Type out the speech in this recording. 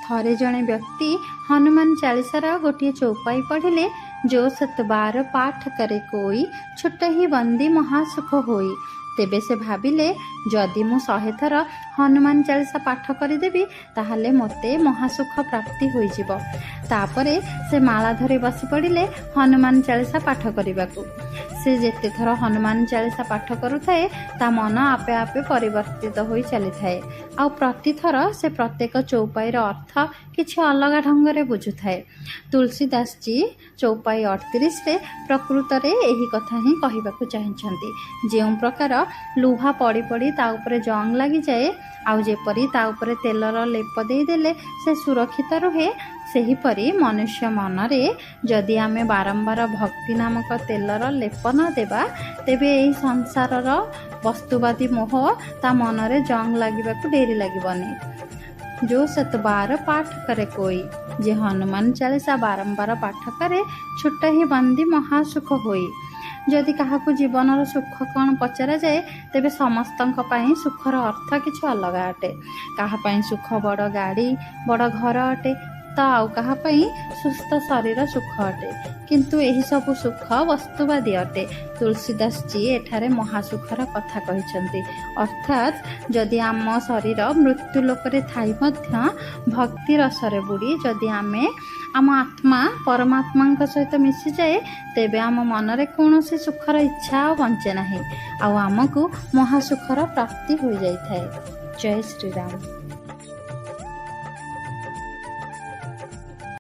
ଥରେ ଜଣେ ବ୍ୟକ୍ତି ହନୁମାନ ଚାଳିଶାର ଗୋଟିଏ ଚୌପାଇ ପଢ଼ିଲେ, जो 7 बार पाठ करे कोई छुट ही बंदी महासुख होई। तेबे से भाविले जदि मु 100 थर हनुमान चालीसा पाठ करदेवी ताहले मते महासुख प्राप्ति होई जिवो। तापरे से माला धरी बसी पड़िले हनुमान चालीसा पाठ करने। से जेते थर हनुमान चालीसा पाठ करुथाए ता मन आपे आपे परिवर्तित होई चली थाए। आ प्रतिथर से प्रत्येक चौपाईर अर्थ किछि अलग ढंगरे बुझुथाए। तुलसीदास जी चौपाई 38 रे प्रकृत रे एही कथा ही कहिबाकु चाहिछंती। जेउ प्रकार लुहा पड़ी पड़ी ता उपरे जंग लगी जाए, आउ जेपरी ता उपरे तेलर लेप दे देले से सुरक्षित रुहे, सेहीपरि मनुष्य मनरे जदि आमे बारंबार भक्ति नामक तेलर लेप न देबा तेबे एही संसारर वस्तुवादी मोह ता मनरे जंग लागिबाकु डेरी लागिबनी। जो 7 बार पाठ करे कोई, जे हनुमान चालीसा बारंबार पाठ करे छुट ही बंदी महासुख होई। जदि काहाकू जीवनर सुख कौन पचरा जाए तेबे समस्तंक पई सुखर अर्थ किछ अलग अटे। काहा पई सुख बड़ गाड़ी बड़ घर अटे, तो आउ काहा पई सुस्थ शरीर सुख अटे, किंतु एही सब सुख वस्तुवादी अटे। तुलसीदास जी एठारे महासुखर कथा कहिसंती। अर्थात जदि आम शरीर मृत्यु लोकरे थाई मध्य भक्ति रसरे बुड़ी जदि आमे आम आत्मा परमात्मा सहित मिसी जाए तेबे आम मनरे कौनसी सुखर इच्छा बंचे नाही, आउ आमको महासुखर प्राप्ति हो जाए। जय श्री राम।